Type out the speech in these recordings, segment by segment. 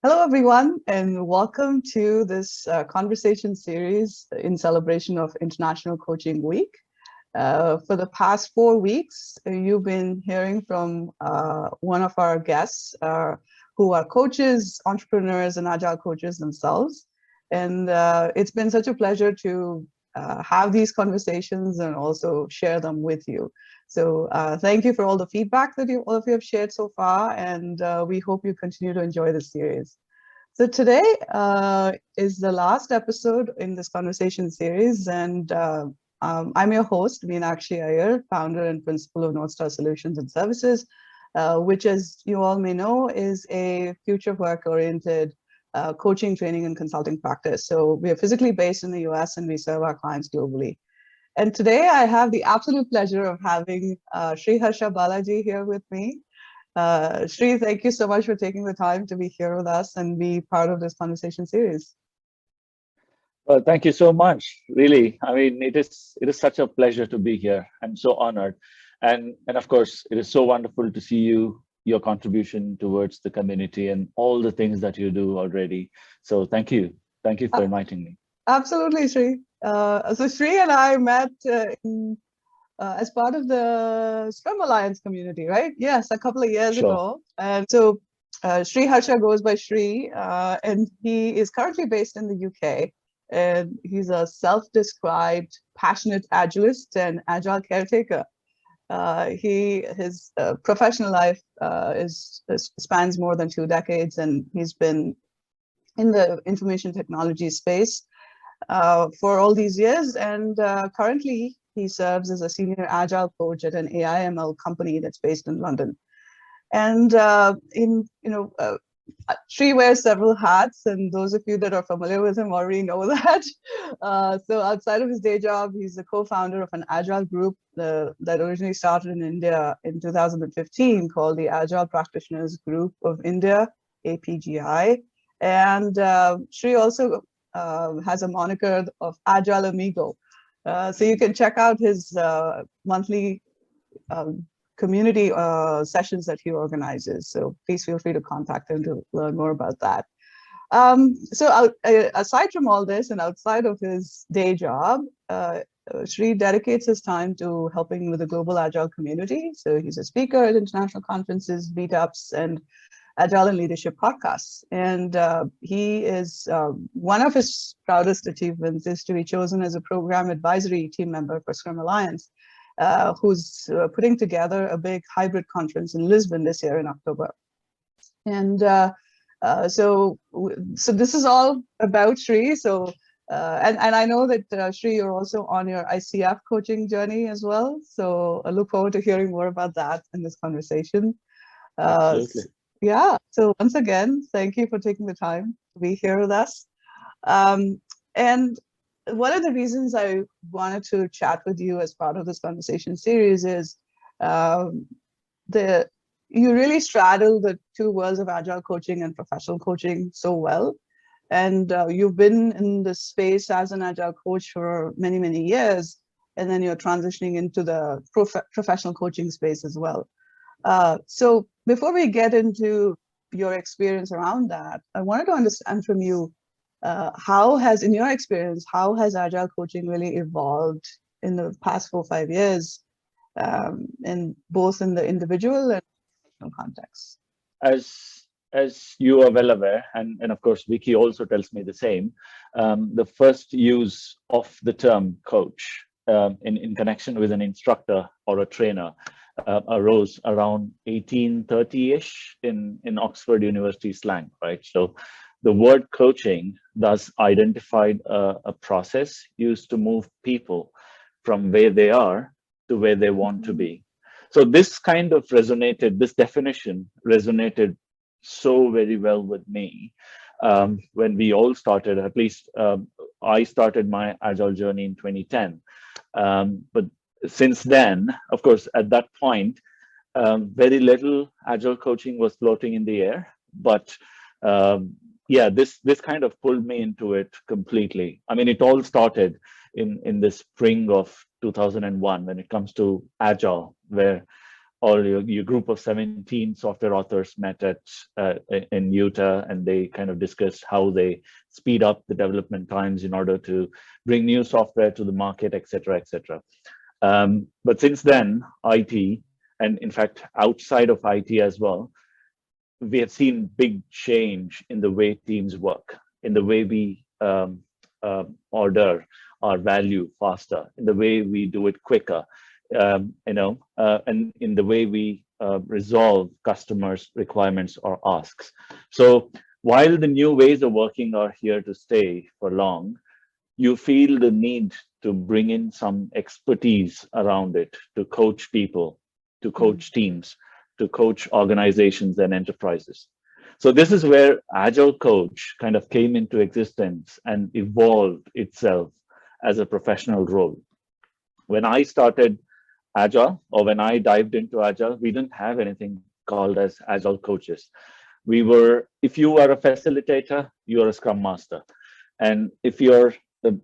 Hello, everyone, and welcome to this conversation series in celebration of International Coaching Week. For the past 4 weeks, you've been hearing from one of our guests who are coaches, entrepreneurs, and agile coaches themselves. And it's been such a pleasure to have these conversations and also share them with you. So thank you for all the feedback that all of you have shared so far, and we hope you continue to enjoy this series. So today is the last episode in this conversation series, and I'm your host, Meenakshi Iyer, founder and principal of North Star Solutions and Services, which, as you all may know, is a future work-oriented coaching, training, and consulting practice. So we are physically based in the US and we serve our clients globally. And today I have the absolute pleasure of having Sriharsha Balaji here with me. Sri, thank you so much for taking the time to be here with us and be part of this conversation series. Well, thank you so much. Really, I mean, it is such a pleasure to be here. I'm so honored, and of course, it is so wonderful to see your contribution towards the community and all the things that you do already. So thank you for inviting me. Absolutely, Sri. So Sri and I met as part of the Scrum Alliance community, right? Yes, a couple of years ago. And so Sriharsha goes by Sri, and he is currently based in the UK. And he's a self-described passionate agilist and agile caretaker. His professional life spans more than 2 decades, and he's been in the information technology space for all these years. And currently, he serves as a senior agile coach at an AI/ML company that's based in London. And Sri wears several hats, and those of you that are familiar with him already know that. So outside of his day job, he's the co-founder of an agile group that originally started in India in 2015 called the Agile Practitioners Group of India, APGI. And Sri also has a moniker of Agile Amigo. So you can check out his monthly community sessions that he organizes. So please feel free to contact him to learn more about that. So aside from all this and outside of his day job, Sri dedicates his time to helping with the global agile community. So he's a speaker at international conferences, meetups, and Agile and Leadership podcasts. And he is, one of his proudest achievements is to be chosen as a program advisory team member for Scrum Alliance, who's putting together a big hybrid conference in Lisbon this year in October. And so this is all about Sri. So, and I know that Sri, you're also on your ICF coaching journey as well. So I look forward to hearing more about that in this conversation. Absolutely. Yeah, so once again, thank you for taking the time to be here with us. And one of the reasons I wanted to chat with you as part of this conversation series is you really straddle the two worlds of agile coaching and professional coaching so well. And you've been in this space as an agile coach for many, many years, and then you're transitioning into the professional coaching space as well. So before we get into your experience around that, I wanted to understand from you, in your experience, how has agile coaching really evolved in the past 4 or 5 years, both in the individual and professional context? As you are well aware, and of course, Vicky also tells me the same, the first use of the term coach in connection with an instructor or a trainer arose around 1830-ish in Oxford University slang, right? So the word coaching thus identified a process used to move people from where they are to where they want to be. So this kind of this definition resonated so very well with me when we all started, at least I started my agile journey in 2010. But since then, of course, at that point, very little agile coaching was floating in the air. But yeah, this kind of pulled me into it completely. I mean, it all started in the spring of 2001 when it comes to agile, where or your group of 17 software authors met at in Utah, and they kind of discussed how they speed up the development times in order to bring new software to the market, et cetera, et cetera. But since then, IT, and in fact, outside of IT as well, we have seen big change in the way teams work, in the way we order our value faster, in the way we do it quicker, and in the way we resolve customers' requirements or asks. So while the new ways of working are here to stay for long, you feel the need to bring in some expertise around it, to coach people, to coach teams, to coach organizations and enterprises. So this is where Agile Coach kind of came into existence and evolved itself as a professional role. When I started Agile, or when I dived into Agile, we didn't have anything called as Agile Coaches. We were, if you are a facilitator, you're a Scrum Master. And if you're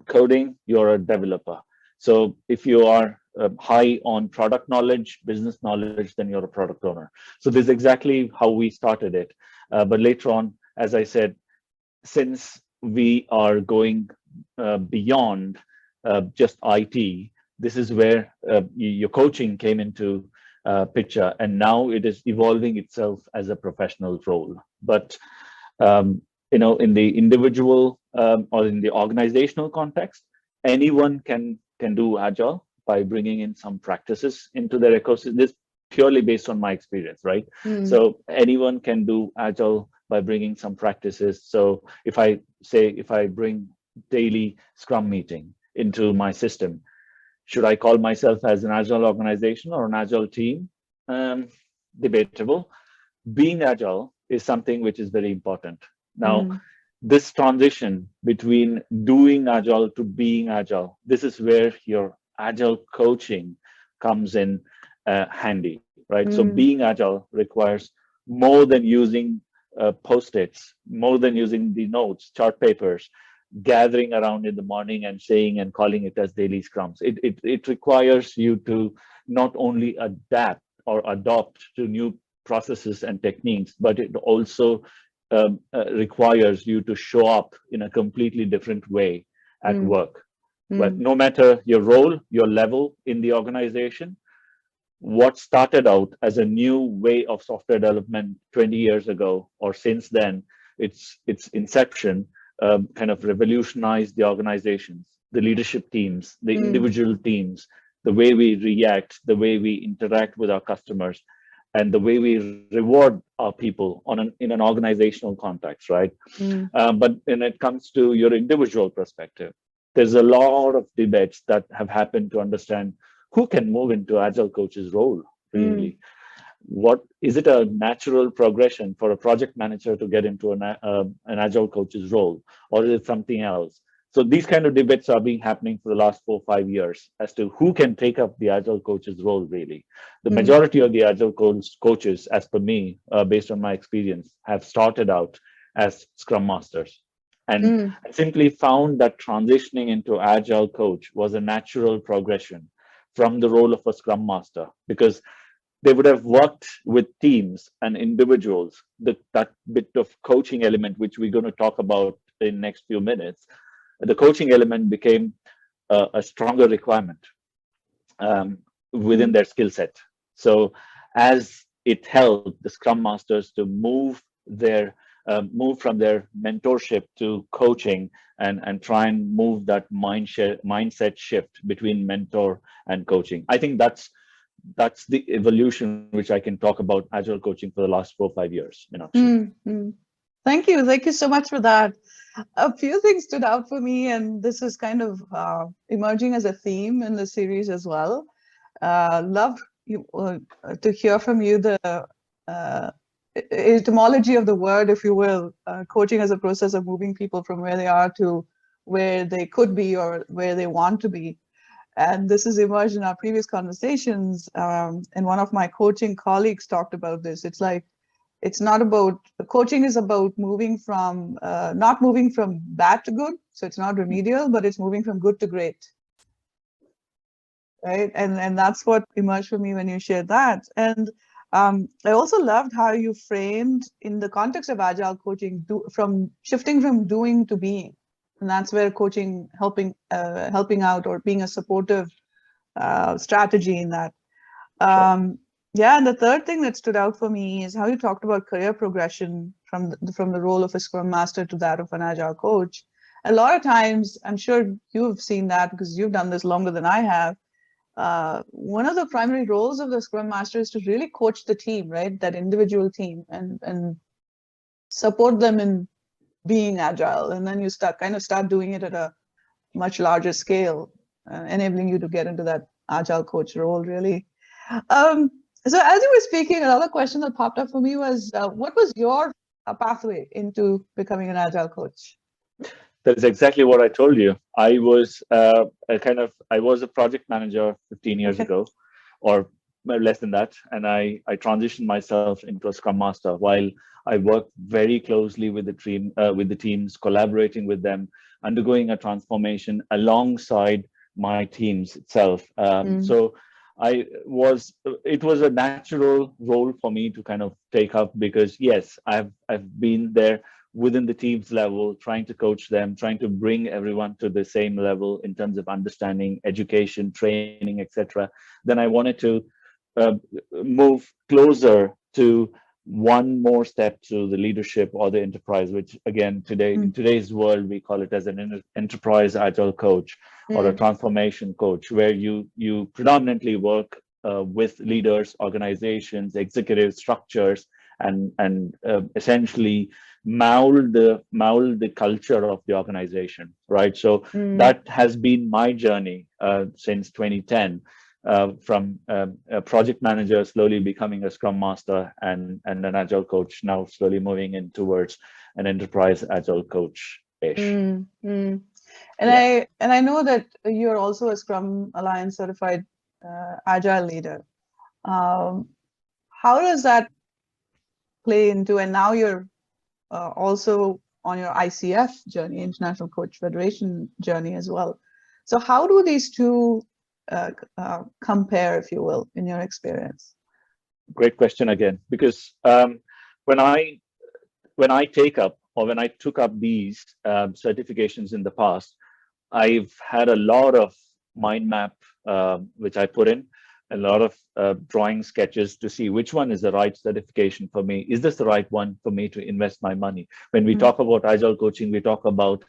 coding, you're a developer. So if you are high on product knowledge, business knowledge, then you're a product owner. So this is exactly how we started it. But later on, as I said, since we are going beyond just IT, this is where your coaching came into picture, and now it is evolving itself as a professional role. But in the individual or in the organizational context, anyone can do Agile by bringing in some practices into their ecosystem. This is purely based on my experience, right? So anyone can do Agile by bringing some practices. So if I bring daily Scrum meeting into my system, should I call myself as an Agile organization or an Agile team? Debatable. Being Agile is something which is very important. Now, this transition between doing Agile to being Agile, this is where your Agile coaching comes in handy, right? So being Agile requires more than using Post-its, more than using the notes, chart papers, gathering around in the morning and saying and calling it as daily scrums. It requires you to not only adapt or adopt to new processes and techniques, but it also requires you to show up in a completely different way at work. But no matter your role, your level in the organization, what started out as a new way of software development 20 years ago or since then, its inception kind of revolutionized the organizations, the leadership teams, the individual teams, the way we react, the way we interact with our customers, and the way we reward our people in an organizational context, right? But when it comes to your individual perspective, there's a lot of debates that have happened to understand who can move into Agile Coach's role, really. What is it, a natural progression for a project manager to get into an Agile Coach's role, or is it something else? So these kind of debates are happening for the last 4 or 5 years as to who can take up the Agile Coach's role, really. The majority of the Agile coaches, as per me, based on my experience, have started out as Scrum Masters. And I simply found that transitioning into Agile Coach was a natural progression from the role of a Scrum Master, because they would have worked with teams and individuals. That bit of coaching element, which we're going to talk about in the next few minutes, the coaching element became a stronger requirement within their skill set. So as it helped the Scrum Masters to move from their mentorship to coaching and try and move that mindset shift between mentor and coaching. I think that's the evolution which I can talk about Agile coaching for the last 4 or 5 years. Thank you so much for that. A few things stood out for me, and this is kind of emerging as a theme in the series as well. Love to hear from you the etymology of the word, if you will, coaching as a process of moving people from where they are to where they could be or where they want to be. And this has emerged in our previous conversations. And one of my coaching colleagues talked about this. It's like, it's not about, coaching is about moving from, not moving from bad to good. So it's not remedial, but it's moving from good to great. right? And that's what emerged for me when you shared that. And I also loved how you framed in the context of agile coaching, from shifting from doing to being, and that's where coaching helping out or being a supportive strategy in that. Sure. Yeah, and the third thing that stood out for me is how you talked about career progression from the role of a Scrum Master to that of an Agile coach. A lot of times, I'm sure you've seen that because you've done this longer than I have. One of the primary roles of the Scrum Master is to really coach the team, right? That individual team, and support them in being agile. And then you start doing it at a much larger scale, enabling you to get into that agile coach role, really. Um, so as you were speaking, another question that popped up for me was, what was your pathway into becoming an agile coach? That is exactly what I told you. I was I was a project manager 15 years Okay. ago, or less than that, and I transitioned myself into a Scrum Master. While I worked very closely with the teams, collaborating with them, undergoing a transformation alongside my teams itself. Mm, So it was a natural role for me to kind of take up, because yes, I've been there within the team's level, trying to coach them, trying to bring everyone to the same level in terms of understanding, education, training, etc. Then I wanted to uh, move closer to one more step to the leadership or the enterprise, which again, today in mm, today's world, we call it as an enterprise agile coach or a mm, transformation coach, where you predominantly work with leaders, organizations, executive structures, and essentially mold the culture of the organization, right? So mm. that has been my journey since 2010, from a project manager slowly becoming a Scrum Master and an Agile coach, now slowly moving in towards an enterprise Agile coach-ish. Mm, mm. Yeah, And I know that you're also a Scrum Alliance certified agile leader. Um, how does that play into, and now you're also on your ICF journey, International Coach Federation journey as well. So how do these two compare, if you will, in your experience? great question again, because when I when I take up or when I took up these certifications in the past, I've had a lot of mind map, which I put in, a lot of drawing sketches to see which one is the right certification for me. Is this the right one for me to invest my money? When we Mm, talk about agile coaching, we talk about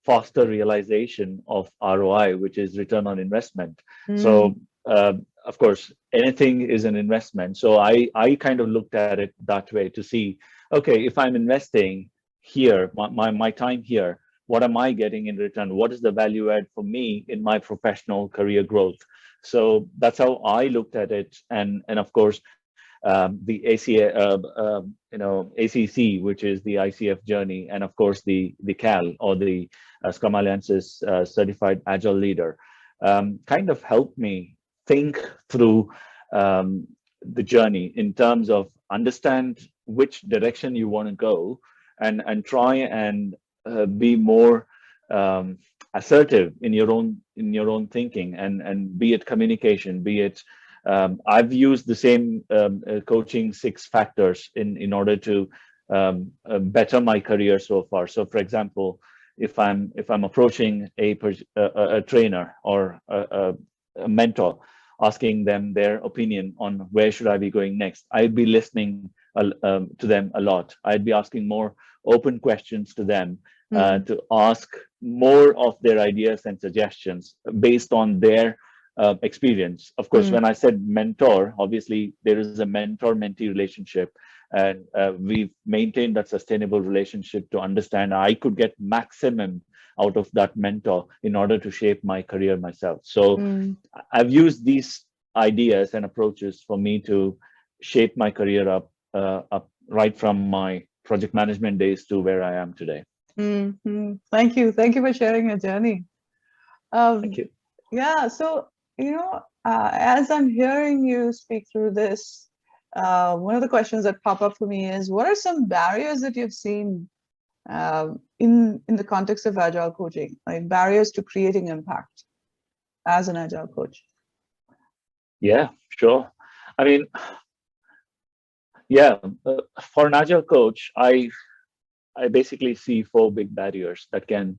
faster realization of ROI, which is return on investment. mm, So, of course, anything is an investment. So I kind of looked at it that way to see, okay, if I'm investing here, my time here, what am I getting in return? What is the value add for me in my professional career growth? So that's how I looked at it. And of course, the ACC, which is the ICF journey, and of course the CAL, or the Scrum Alliance's certified agile leader, kind of helped me think through the journey in terms of understand which direction you want to go, and try and be more assertive in your own thinking, and be it communication, be it I've used the same coaching 6 factors in order to better my career so far. So, for example, if I'm approaching a trainer or a mentor, asking them their opinion on where should I be going next, I'd be listening to them a lot. I'd be asking more open questions to them, mm, to ask more of their ideas and suggestions based on their experience. Of course, mm, when I said mentor, obviously there is a mentor-mentee relationship, and we've maintained that sustainable relationship to understand I could get maximum out of that mentor in order to shape my career myself. So mm, I've used these ideas and approaches for me to shape my career up right from my project management days to where I am today. mm, mm. Thank you. Thank you for sharing your journey. Thank Um, you. yeah, so, as I'm hearing you speak through this, one of the questions that pop up for me is, what are some barriers that you've seen in the context of agile coaching, like barriers to creating impact as an agile coach? Yeah, sure. I mean, yeah, for an agile coach, I basically see four big barriers that can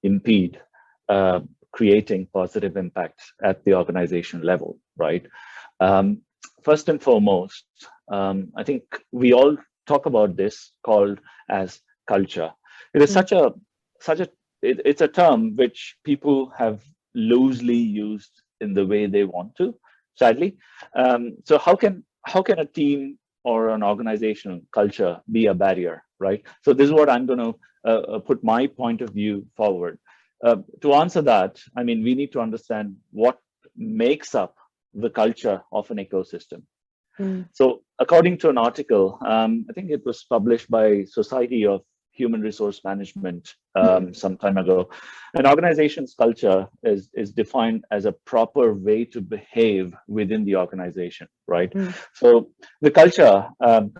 impede uh, creating positive impact at the organization level, right? Um, First and foremost, I think we all talk about this called as culture. It is Mm, such a it's a term which people have loosely used in the way they want to, sadly. So how can a team or an organizational culture be a barrier, right? So this is what I'm going to put my point of view forward. To answer that, I mean, we need to understand what makes up the culture of an ecosystem. mm, So, according to an article, I think it was published by Society of Human Resource Management mm, some time ago, an organization's culture is defined as a proper way to behave within the organization, right? mm, So, the culture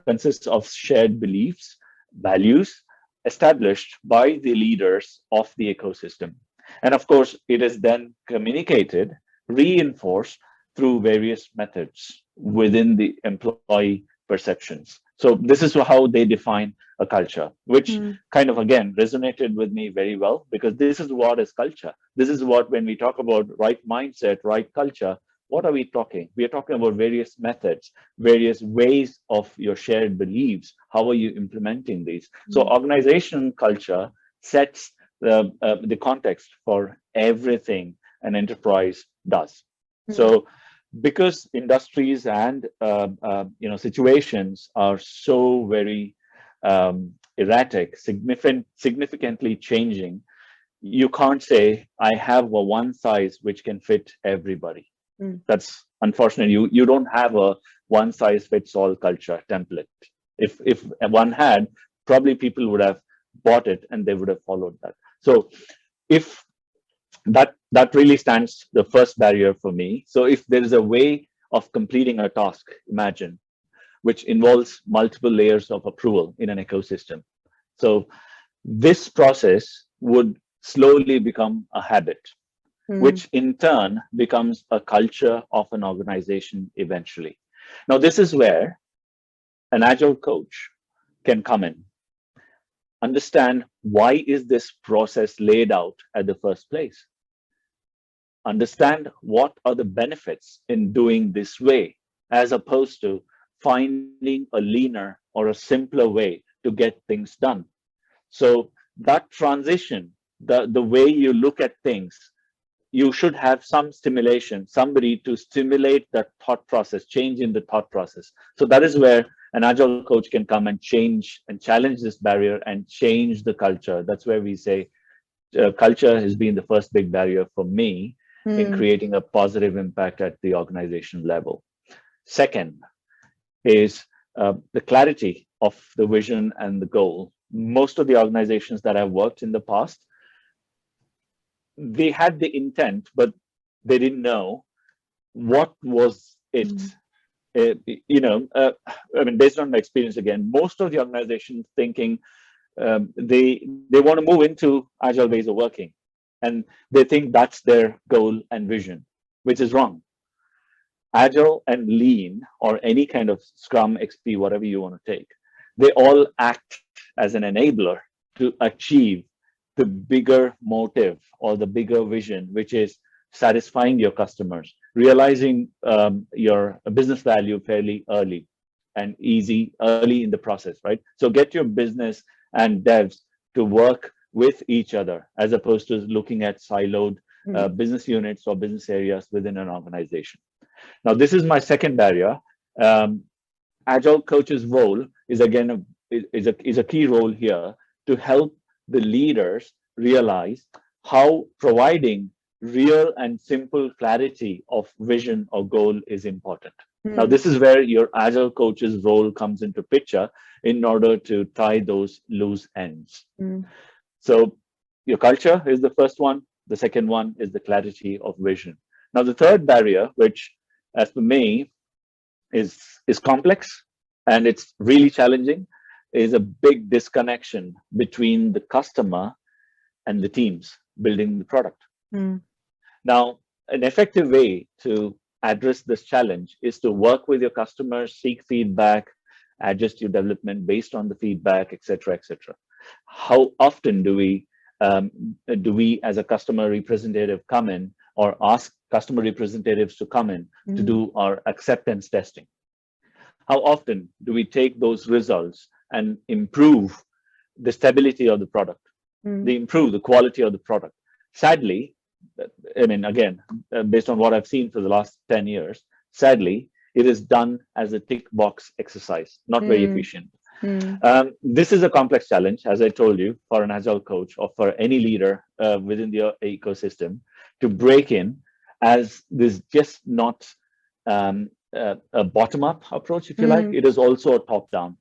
consists of shared beliefs, values established by the leaders of the ecosystem. And of course, it is then communicated, reinforced through various methods within the employee perceptions. So this is how they define a culture, which mm, kind of again resonated with me very well, because this is what is culture. This is what, when we talk about right mindset, right culture, what are we talking? We are talking about various methods, various ways of your shared beliefs. How are you implementing these? So mm, organization culture sets the context for everything an enterprise does. mm, So because industries and situations are so very erratic, significantly changing, you can't say I have a one size which can fit everybody. mm, That's unfortunate. You don't have a one size fits all culture template. If one had, probably people would have bought it and they would have followed that. So if that really stands the first barrier for me. So if there is a way of completing a task, imagine, which involves multiple layers of approval in an ecosystem. So this process would slowly become a habit, mm, which in turn becomes a culture of an organization eventually. Now, this is where an agile coach can come in, understand why is this process laid out at the first place, understand what are the benefits in doing this way, as opposed to finding a leaner or a simpler way to get things done. So that transition, the way you look at things, you should have some stimulation, somebody to stimulate that thought process, change in the thought process. So that is where an agile coach can come and change and challenge this barrier and change the culture. That's where we say culture has been the first big barrier for me in mm, creating a positive impact at the organization level. Second is the clarity of the vision and the goal. Most of the organizations that I've worked in the past, they had the intent, but they didn't know what was it. mm, Uh, I mean, based on my experience, again, most of the organizations thinking they want to move into agile ways of working, and they think that's their goal and vision, which is wrong. Agile and lean, or any kind of Scrum, XP, whatever you want to take, they all act as an enabler to achieve the bigger motive or the bigger vision, which is satisfying your customers, realizing your business value fairly early and early in the process, right? So get your business and devs to work with each other, as opposed to looking at siloed mm, business units or business areas within an organization. Now, this is my second barrier. Um, Agile coach's role is again is a key role here to help the leaders realize how providing real and simple clarity of vision or goal is important. Now, mm, this is where your agile coach's role comes into picture in order to tie those loose ends. mm, So your culture is the first one. The second one is the clarity of vision. Now, the third barrier, which as for me is complex and it's really challenging, is a big disconnection between the customer and the teams building the product. mm, Now, an effective way to address this challenge is to work with your customers, seek feedback, adjust your development based on the feedback, etc., etc. How often do we as a customer representative come in, or ask customer representatives to come in to do our acceptance testing? How often do we take those results and improve the stability of the product, they improve the quality of the product? Sadly, I mean, again, based on what I've seen for the last 10 years, sadly, it is done as a tick box exercise, not very efficient. This is a complex challenge, as I told you, for an agile coach or for any leader within the ecosystem to break in, as this just not a bottom-up approach, if you like. It is also a top-down.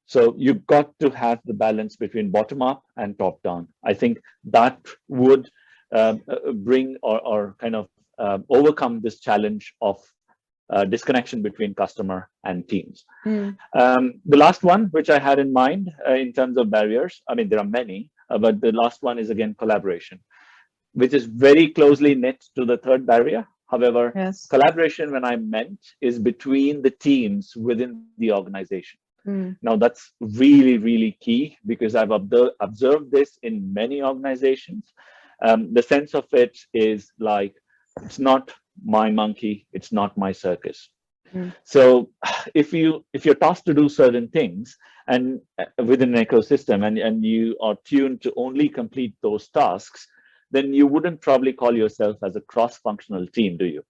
So you've got to have the balance between bottom-up and top-down. I think that would bring or kind of overcome this challenge of disconnection between customer and teams. The last one, which I had in mind in terms of barriers, I mean, there are many, but the last one is, again, collaboration, which is very closely knit to the third barrier. However, collaboration, when I meant, is between the teams within the organization. Now, that's really, really key, because I've observed this in many organizations. The sense of it is like, it's not my monkey, it's not my circus. So if you're tasked to do certain things and within an ecosystem, and you are tuned to only complete those tasks, then you wouldn't probably call yourself as a cross-functional team, do you?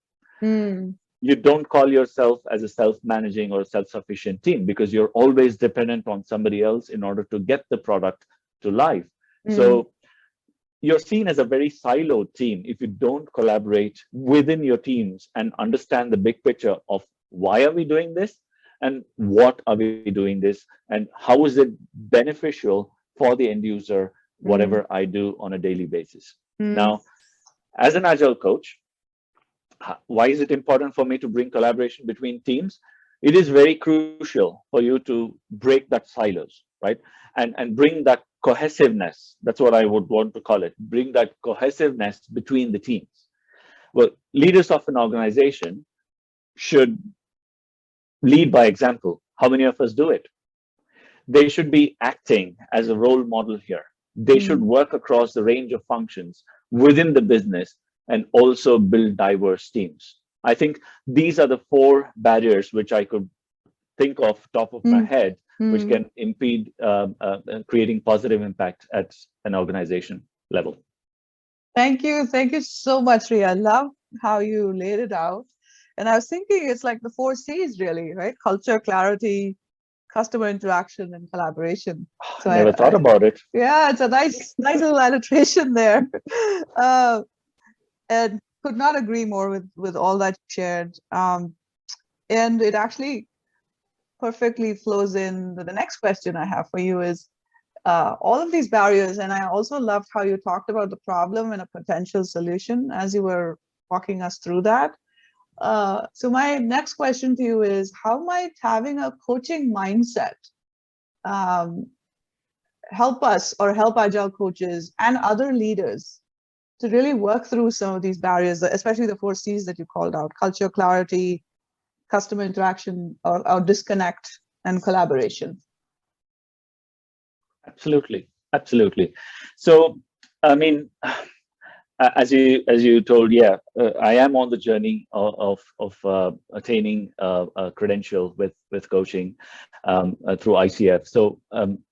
You don't call yourself as a self-managing or self-sufficient team, because you're always dependent on somebody else in order to get the product to life. So you're seen as a very siloed team if you don't collaborate within your teams and understand the big picture of why are we doing this, and what are we doing this, and how is it beneficial for the end user, whatever I do on a daily basis. Now, as an agile coach, why is it important for me to bring collaboration between teams? It is very crucial for you to break that silos, right? And bring that cohesiveness. That's what I would want to call it. Bring that cohesiveness between the teams. Well, leaders of an organization should lead by example. How many of us do it? They should be acting as a role model here. They should work across the range of functions within the business and also build diverse teams. I think these are the 4 barriers which I could think of top of my head, which can impede creating positive impact at an organization level. Thank you so much, Ria. I love how you laid it out. And I was thinking it's like the 4 C's, really, right? Culture, clarity, customer interaction, and collaboration. So I never thought about it. Yeah, it's a nice little alliteration there. And could not agree more with all that you shared. And it actually perfectly flows in the next question I have for you is, all of these barriers, and I also loved how you talked about the problem and a potential solution as you were walking us through that. So my next question to you is, how might having a coaching mindset help us, or help agile coaches and other leaders to really work through some of these barriers, especially the 4 C's that you called out: culture, clarity, customer interaction, or disconnect, and collaboration? Absolutely. So, I mean, as you told, yeah, I am on the journey of attaining a credential with coaching through ICF. So,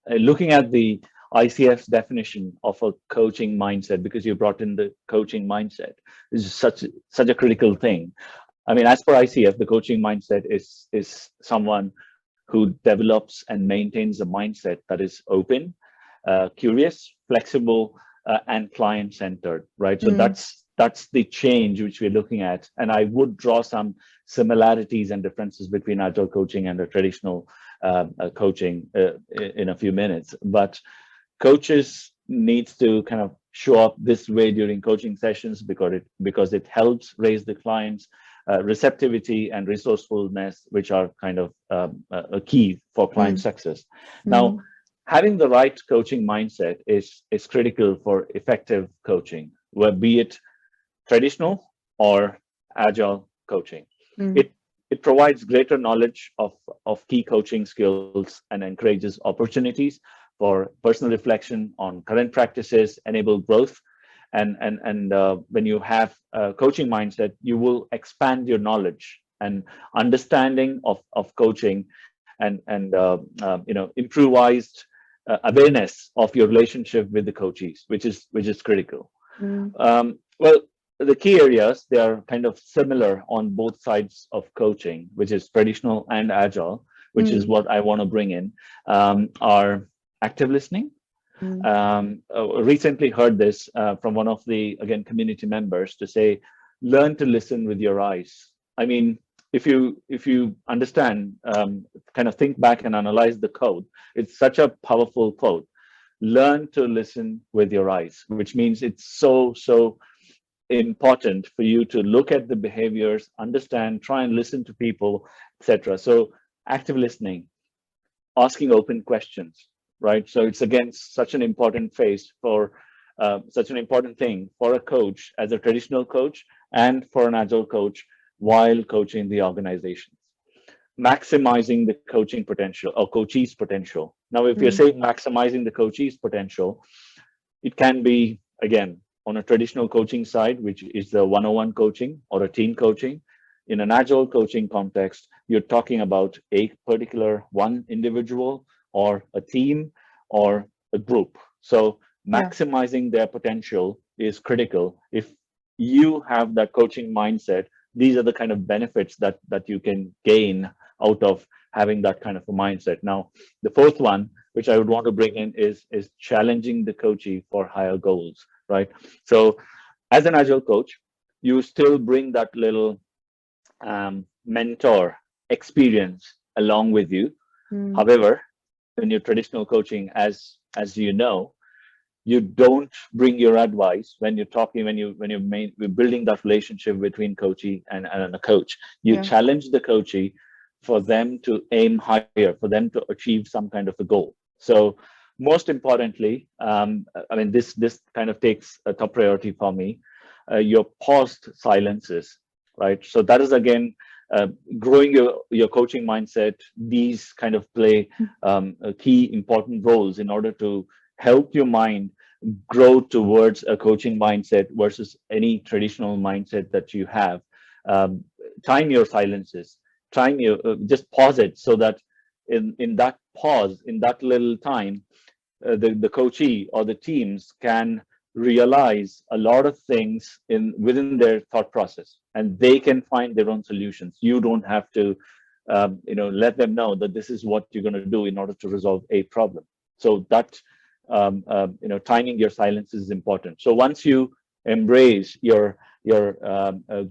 looking at the ICF's definition of a coaching mindset, because you brought in the coaching mindset, is such a critical thing. I mean, as per ICF, the coaching mindset is someone who develops and maintains a mindset that is open, curious, flexible, and client-centered, right? So that's the change which we're looking at. And I would draw some similarities and differences between agile coaching and the traditional coaching in a few minutes. But coaches needs to kind of show up this way during coaching sessions, because it helps raise the client's receptivity and resourcefulness, which are kind of a key for client success. Now, having the right coaching mindset is critical for effective coaching, be it traditional or agile coaching. Mm. It provides greater knowledge of key coaching skills and encourages opportunities for personal reflection on current practices, enable growth. And when you have a coaching mindset, you will expand your knowledge and understanding of coaching, and improvised awareness of your relationship with the coachees, which is critical. Mm. Well, the key areas, they are kind of similar on both sides of coaching, which is traditional and agile, which is Mm. what I want to bring in, are active listening. Mm. Recently heard this from one of the, again, community members to say, learn to listen with your eyes. I mean, if you understand, kind of think back and analyze the code, it's such a powerful quote. Learn to listen with your eyes, which means it's so important for you to look at the behaviors, understand, try and listen to people, etc. So active listening, asking open questions, right? So it's again such an important phase for such an important thing for a coach, as a traditional coach and for an agile coach, while coaching the organizations. Maximizing the coaching potential or coachee's potential. Now, if you're Mm. saying maximizing the coachee's potential, it can be, again, on a traditional coaching side, which is the one-on-one coaching or a team coaching. In an agile coaching context, you're talking about a particular one individual or a team or a group. So Yeah. maximizing their potential is critical. If you have that coaching mindset, these are the kind of benefits that you can gain out of having that kind of a mindset. Now, the fourth one, which I would want to bring in, is challenging the coachee for higher goals, right? So as an agile coach, you still bring that little mentor experience along with you. Mm. However, when you're traditional coaching, as you know, you don't bring your advice when you're talking, we're building that relationship between coachee and a coach. You Yeah. challenge the coachee for them to aim higher, for them to achieve some kind of a goal. So most importantly, I mean, this kind of takes a top priority for me, your paused silences, right? So that is again growing your coaching mindset. These kind of play key important roles in order to help your mind grow towards a coaching mindset versus any traditional mindset that you have. Um, Time your silences, time your just pause it, so that in that pause, in that little time, the coachee or the teams can realize a lot of things in within their thought process, and they can find their own solutions. You don't have to let them know that this is what you're going to do in order to resolve a problem. So that timing your silence is important. So once you embrace your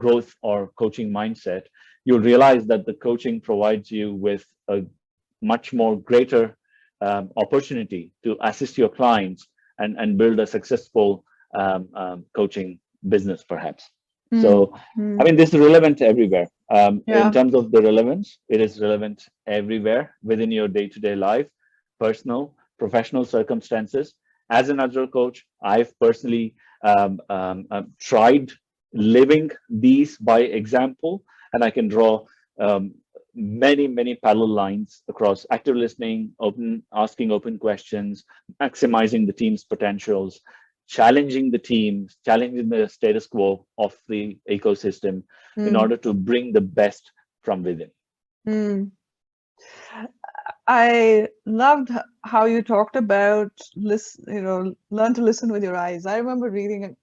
growth or coaching mindset, you'll realize that the coaching provides you with a much more greater opportunity to assist your clients and build a successful coaching business, perhaps. Mm. So, I Mm. mean, this is relevant everywhere. In Yeah. terms of the relevance, it is relevant everywhere within your day-to-day life, personal, professional circumstances. As an agile coach, I've personally tried living these by example, and I can draw um, many parallel lines across active listening, asking open questions, maximizing the team's potentials, challenging the team, challenging the status quo of the ecosystem in Mm. order to bring the best from within. Mm. I loved how you talked about learn to listen with your eyes. I remember reading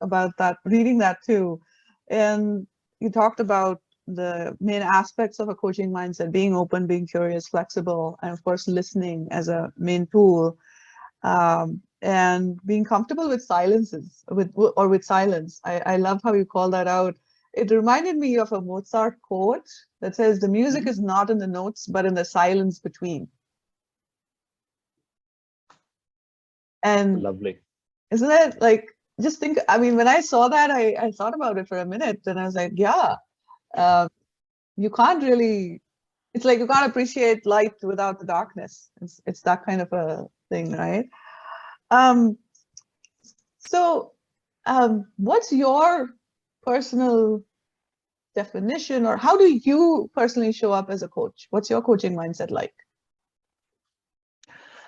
that too. And you talked about the main aspects of a coaching mindset: being open, being curious, flexible, and of course, listening as a main tool, and being comfortable with with silence. I love how you call that out. It reminded me of a Mozart quote that says, "The music Mhm. is not in the notes, but in the silence between." And Lovely. isn't it like, just think, I mean, when I saw that, I thought about it for a minute and I was like, yeah, uh, you can't really, it's like you can't appreciate light without the darkness. It's that kind of a thing, right? Um, so what's your personal definition, or how do you personally show up as a coach? What's your coaching mindset like?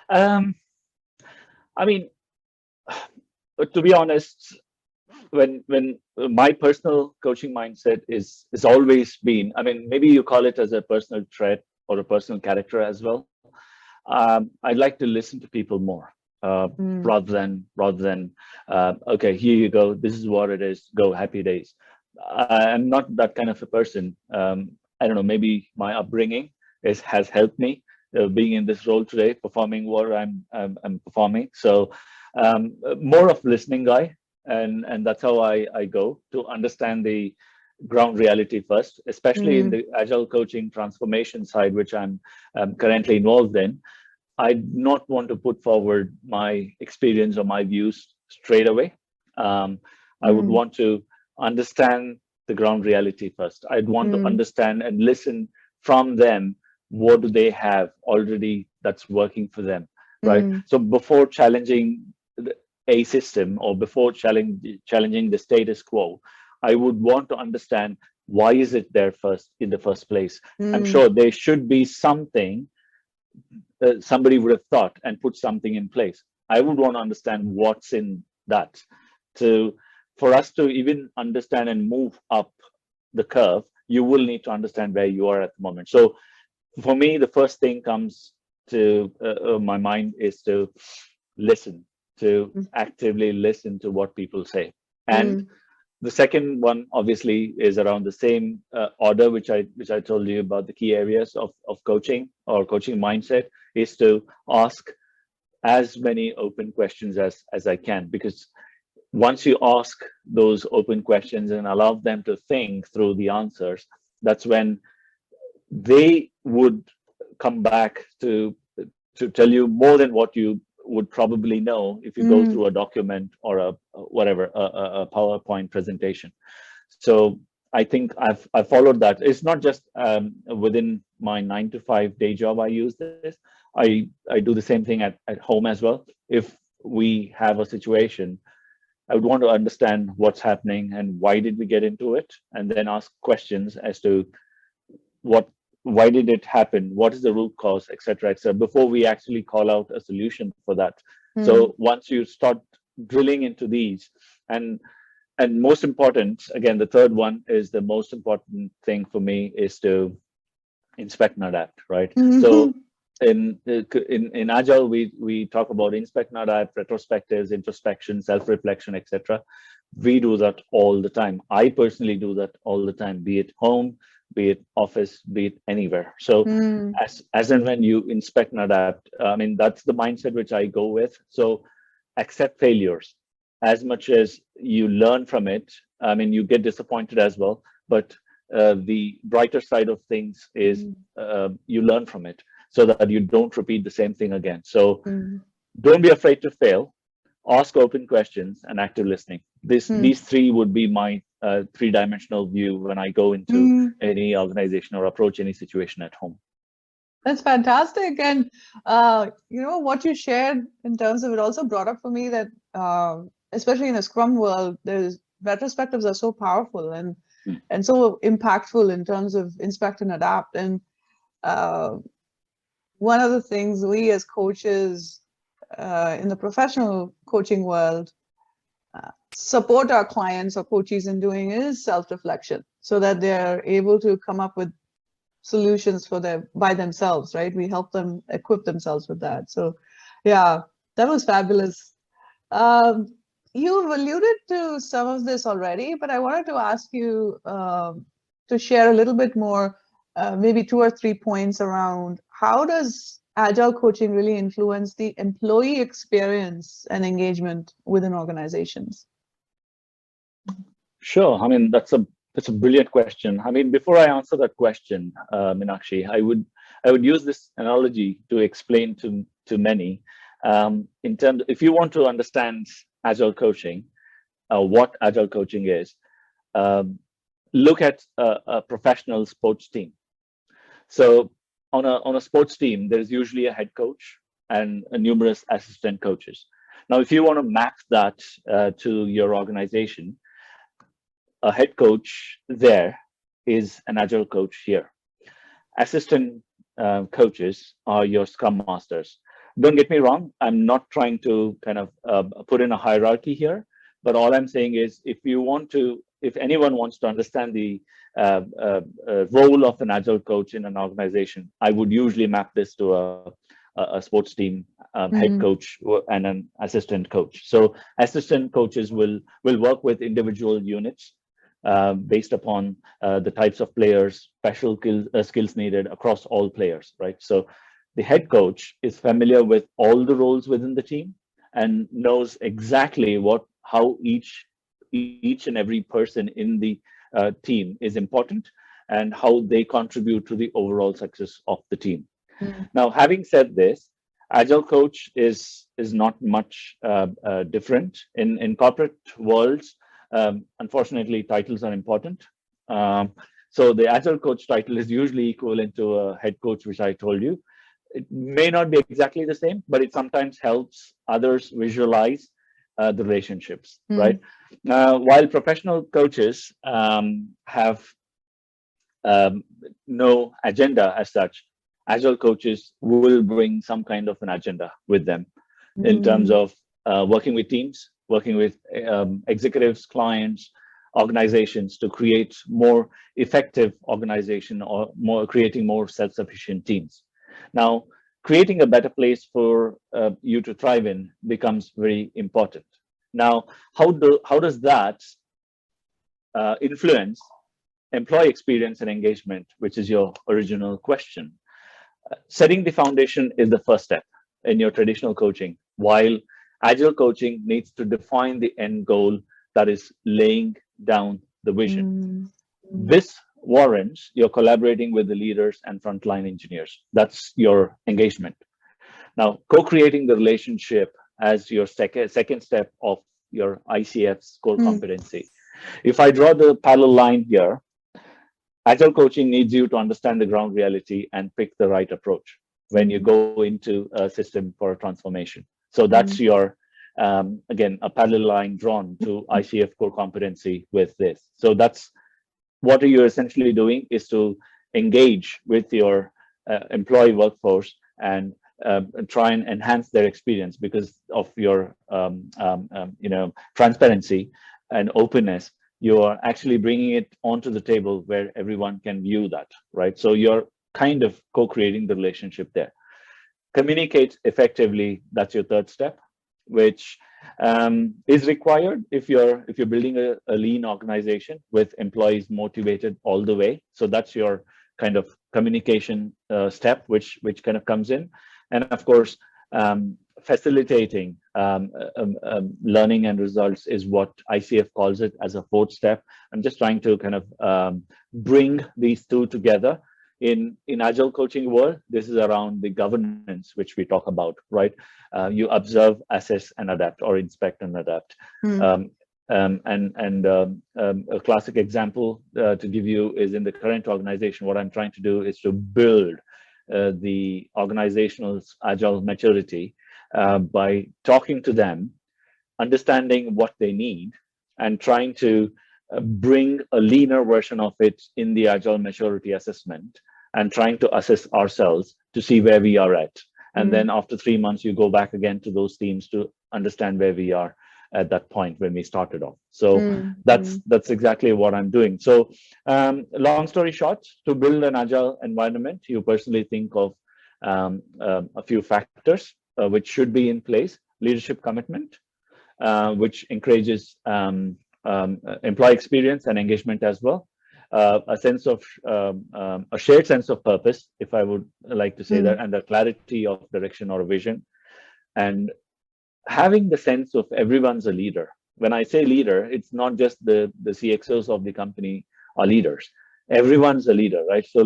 I mean, to be honest, when my personal coaching mindset is always been, I mean, maybe you call it as a personal trait or a personal character as well. I'd like to listen to people more, rather than okay, here you go, this is what it is, go, happy days. I'm not that kind of a person. I don't know, maybe my upbringing has helped me being in this role today, performing what I'm performing. So more of listening guy, and that's how I go to understand the ground reality first, especially in the agile coaching transformation side, which I'm currently involved in. I do not want to put forward my experience or my views straight away. I would want to understand the ground reality first. I'd want to understand and listen from them. What do they have already that's working for them, right? So before challenging a system, or before challenging the status quo, I would want to understand why is it there first in the first place. I'm sure there should be something somebody would have thought and put something in place. I would want to understand what's in that. For us to even understand and move up the curve, you will need to understand where you are at the moment. So for me, the first thing comes to my mind is to listen, to actively listen to what people say. And the second one, obviously, is around the same order, which I told you about the key areas of coaching or coaching mindset, is to ask as many open questions as I can. Because once you ask those open questions and allow them to think through the answers, that's when they would come back to tell you more than what you would probably know if you go through a document or a PowerPoint presentation. So I think I've followed that. It's not just within my 9-to-5 day job I use this. I do the same thing at home as well. If we have a situation, I would want to understand what's happening and why did we get into it, and then ask questions as to why did it happen, what is the root cause, etc., etc., before we actually call out a solution for that. So once you start drilling into these, and most important, again, the third one is the most important thing for me, is to inspect and adapt, right? So in Agile, we talk about inspect and adapt, retrospectives, introspection, self-reflection, etc. We do that all the time. I personally do that all the time, be it home, be it office, be it anywhere. So as and when you inspect and adapt, I mean, that's the mindset which I go with. So accept failures as much as you learn from it. I mean, you get disappointed as well, but the brighter side of things is you learn from it so that you don't repeat the same thing again. So don't be afraid to fail, ask open questions, and active listening. These three would be my three-dimensional view when I go into any organization or approach any situation at home. That's fantastic. And, what you shared in terms of it also brought up for me that, especially in the Scrum world, retrospectives are so powerful and so impactful in terms of inspect and adapt. And one of the things we as coaches in the professional coaching world support our clients or coaches in doing is self-reflection, so that they're able to come up with solutions by themselves, right? We help them equip themselves with that. So yeah, that was fabulous. You've alluded to some of this already, but I wanted to ask you to share a little bit more, maybe 2 or 3 points around how does Agile coaching really influence the employee experience and engagement within organizations? Sure. I mean, that's a brilliant question. I mean, before I answer that question, Meenakshi, I would use this analogy to explain to many. In terms, if you want to understand Agile coaching, what Agile coaching is, look at a professional sports team. So on a sports team, there's usually a head coach and numerous assistant coaches. Now, if you want to map that to your organization, a head coach there is an agile coach here. Assistant coaches are your scrum masters. Don't get me wrong, I'm not trying to kind of put in a hierarchy here, but all I'm saying is if anyone wants to understand the role of an agile coach in an organization, I would usually map this to a sports team head coach and an assistant coach. So assistant coaches will work with individual units based upon the types of players, special skills needed across all players, right? So the head coach is familiar with all the roles within the team and knows exactly how each and every person in the team is important and how they contribute to the overall success of the team. Now, having said this, agile coach is not much different in corporate worlds. Unfortunately, titles are important. So the agile coach title is usually equivalent to a head coach, which I told you. It may not be exactly the same, but it sometimes helps others visualize the relationships, right? While professional coaches have no agenda as such, agile coaches will bring some kind of an agenda with them in terms of working with teams, working with executives, clients, organizations to create more effective organization or creating more self-sufficient teams. Now, creating a better place for you to thrive in becomes very important. Now, how does that influence employee experience and engagement, which is your original question? Setting the foundation is the first step in your traditional coaching, while agile coaching needs to define the end goal, that is laying down the vision. This warrants you're collaborating with the leaders and frontline engineers. That's your engagement. Now, co-creating the relationship as your second step of your ICF's core competency. If I draw the parallel line here, agile coaching needs you to understand the ground reality and pick the right approach when you go into a system for a transformation. So that's your, again, a parallel line drawn to ICF core competency with this. So that's what you're essentially doing, is to engage with your employee workforce and try and enhance their experience because of your transparency and openness. You are actually bringing it onto the table where everyone can view that, right? So you're kind of co-creating the relationship there. Communicate effectively. That's your third step, which is required if you're building a lean organization with employees motivated all the way. So that's your kind of communication step, which kind of comes in, and of course, facilitating learning and results is what ICF calls it as a fourth step. I'm just trying to kind of bring these two together. In agile coaching world, this is around the governance, which we talk about, right? You observe, assess, and adapt, or inspect and adapt. A classic example to give you is in the current organization. What I'm trying to do is to build the organizational agile maturity by talking to them, understanding what they need, and trying to bring a leaner version of it in the agile maturity assessment, and trying to assess ourselves to see where we are at. And then after 3 months, you go back again to those teams to understand where we are at that point when we started off. So that's exactly what I'm doing. So long story short, to build an agile environment, you personally think of a few factors which should be in place. Leadership commitment, which encourages employee experience and engagement as well. A sense of a shared sense of purpose, if I would like to say that, and a clarity of direction or vision, and having the sense of everyone's a leader. When I say leader, it's not just the CXOs of the company are leaders. Everyone's a leader, right? So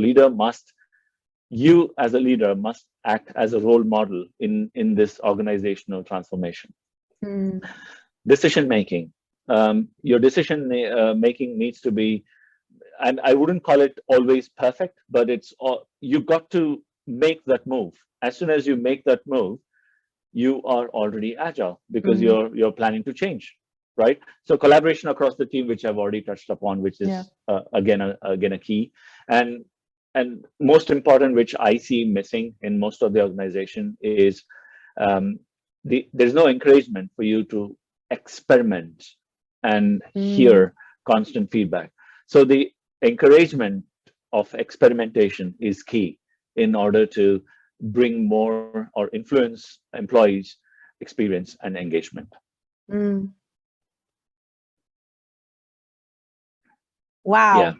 you as a leader must act as a role model in this organizational transformation. Decision making. Your decision making needs to be, and I wouldn't call it always perfect, but you've got to make that move. As soon as you make that move, you are already agile because you're planning to change. right? So collaboration across the team, which I've already touched upon, which Yeah. is again a key, and most important, which I see missing in most of the organization, is um, there's no encouragement for you to experiment and Mm. hear constant feedback. So the encouragement of experimentation is key in order to bring more or influence employees' experience and engagement. Mm. Yeah, Wow.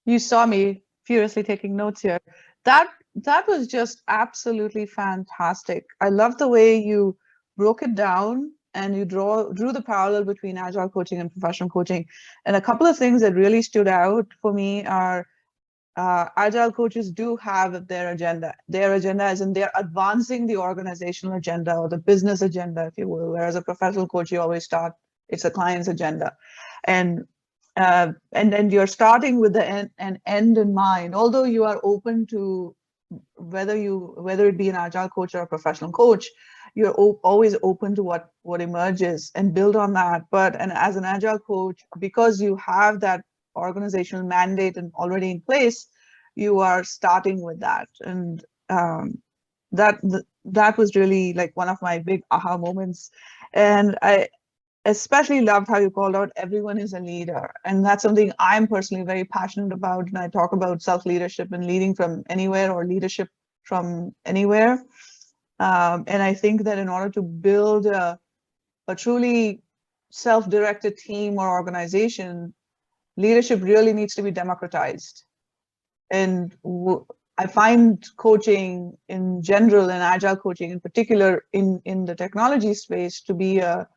You saw me furiously taking notes here. That that was just absolutely fantastic. I love the way you broke it down and you drew the parallel between agile coaching and professional coaching. And a couple of things that really stood out for me are agile coaches do have their agenda. Their agenda is in they're advancing the organizational agenda or the business agenda, if you will. Whereas a professional coach, you always start, it's a client's agenda. And then you're starting with an end in mind, although you are open to whether it be an agile coach or a professional coach, you're always open to what emerges and build on that. But and as an agile coach, because you have that organizational mandate and already in place, you are starting with that. And that that was really like one of my big aha moments. And I especially loved how you called out everyone is a leader. And that's something I'm personally very passionate about. And I talk about self-leadership and leading from anywhere or leadership from anywhere. And I think that in order to build a truly self-directed team or organization, leadership really needs to be democratized. And I find coaching in general and agile coaching in particular in the technology space to be a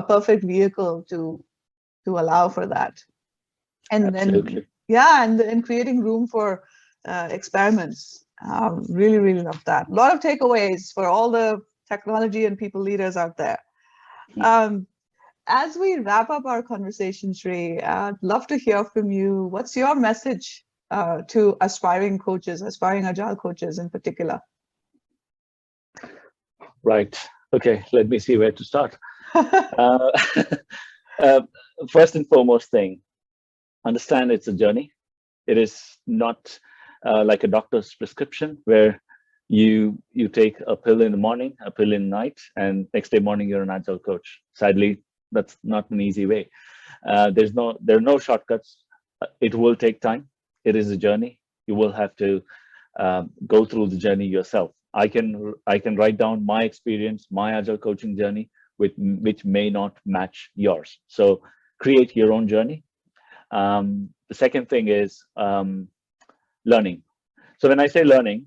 perfect vehicle to allow for that. And then, absolutely. yeah, and creating room for experiments. Really, really love that. A lot of takeaways for all the technology and people leaders out there. Um, as we wrap up our conversation, Sri, I'd love to hear from you. What's your message to aspiring coaches, aspiring agile coaches in particular? Right. Okay, let me see where to start. Uh, uh, First and foremost thing, understand it's a journey. It is not like a doctor's prescription where you take a pill in the morning, a pill in the night, and next day morning you're an agile coach. Sadly, that's not an easy way. There are no shortcuts. It will take time. It is a journey. You will have to go through the journey yourself. I can write down my experience, my agile coaching journey, which may not match yours. So create your own journey. The second thing is learning. So when I say learning,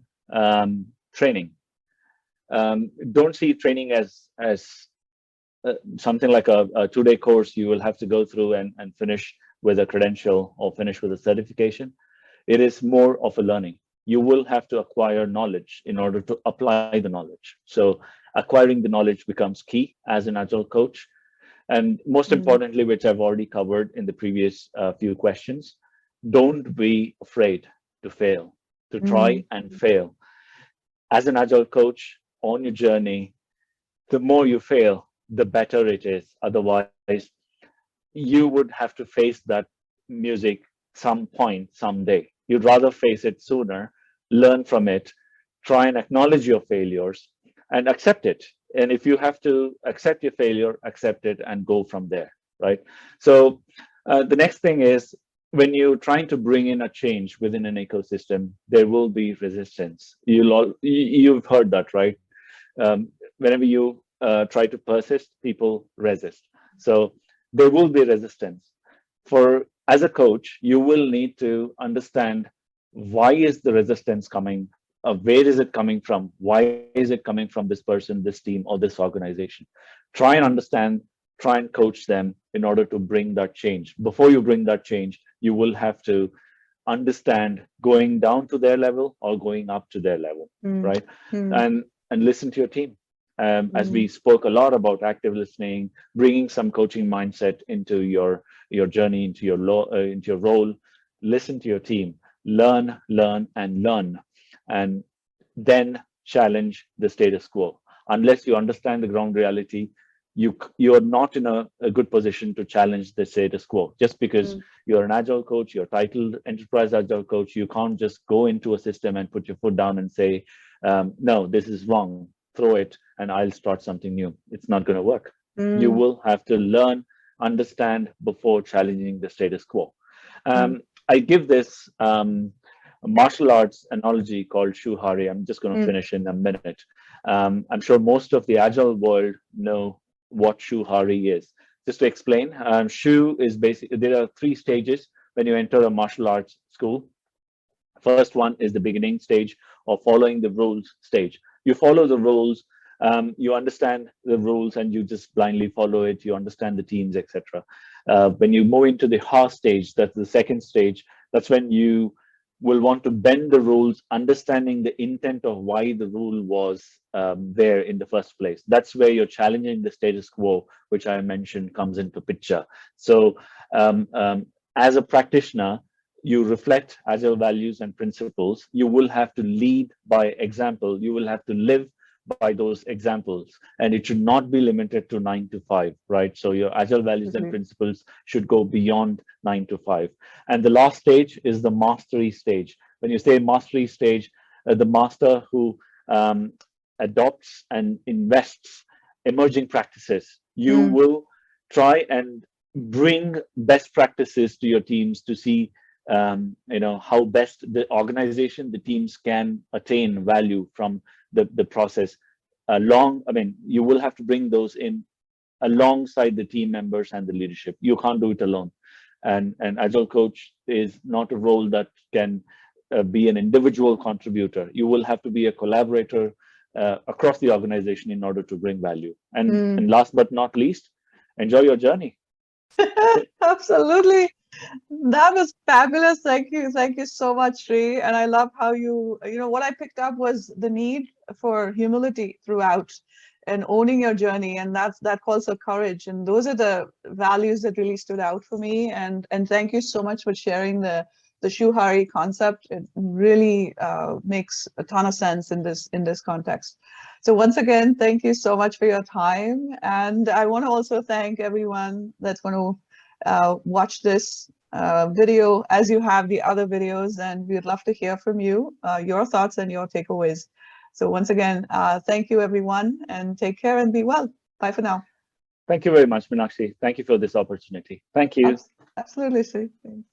training. Don't see training as something like a 2-day course you will have to go through and finish with a credential or finish with a certification. It is more of a learning. You will have to acquire knowledge in order to apply the knowledge. So acquiring the knowledge becomes key as an agile coach. And most Mm, importantly, which I've already covered in the previous few questions, don't be afraid to fail, to try mm, and fail. As an agile coach on your journey, the more you fail, the better it is. Otherwise, you would have to face that music some point, someday. You'd rather face it sooner, learn from it, try and acknowledge your failures, and accept it. And if you have to accept your failure, accept it and go from there, right? So the next thing is when you're trying to bring in a change within an ecosystem, there will be resistance. You've heard that, right? Whenever you try to persist, people resist. So there will be resistance. For as a coach, you will need to understand why is the resistance coming, where is it coming from, why is it coming from this person, this team, or this organization. Try and understand, try and coach them in order to bring that change. Before you bring that change, you will have to understand going down to their level or going up to their level, mm, right? mm, And listen to your team. As mm, we spoke a lot about active listening, bringing some coaching mindset into your journey, into your role. Listen to your team, learn, and learn, and then challenge the status quo. Unless you understand the ground reality, you're not in a good position to challenge the status quo. Just because you're an agile coach, you're titled enterprise agile coach, you can't just go into a system and put your foot down and say, no, this is wrong, throw it, and I'll start something new. It's not going to work. You will have to learn, understand before challenging the status quo. I give this martial arts analogy called shuhari. I'm just going to finish in a minute. I'm sure most of the agile world know what shuhari is. Just to explain, shu is basically, there are 3 stages when you enter a martial arts school. First one is the beginning stage, or following the rules stage. You follow the rules, you understand the rules, and you just blindly follow it. You understand the teams, etc. When you move into the ha stage, that's the second stage. That's when you will want to bend the rules, understanding the intent of why the rule was there in the first place. That's where you're challenging the status quo, which I mentioned, comes into picture. So as a practitioner, you reflect agile values and principles. You will have to lead by example. You will have to live by those examples, and it should not be limited to 9 to 5, right? So your agile values and principles should go beyond 9 to 5. And the last stage is the mastery stage. When you say mastery stage, the master who adopts and invests emerging practices, you will try and bring best practices to your teams to see how best the organization, the teams can attain value from the process. You will have to bring those in alongside the team members and the leadership. You can't do it alone. And an agile coach is not a role that can be an individual contributor. You will have to be a collaborator across the organization in order to bring value. And last but not least, enjoy your journey. Absolutely. That was fabulous. Thank you. Thank you so much, Sri. And I love how what I picked up was the need for humility throughout and owning your journey. And that calls for courage. And those are the values that really stood out for me. And thank you so much for sharing the shuhari concept. It really makes a ton of sense in this context. So once again, thank you so much for your time. And I want to also thank everyone that's going to watch this video as you have the other videos, and we'd love to hear from you, your thoughts and your takeaways. So once again, thank you everyone, and take care and be well. Bye for now. Thank you very much, Meenakshi. Thank you for this opportunity. Thank you. Absolutely, Sri. Thanks.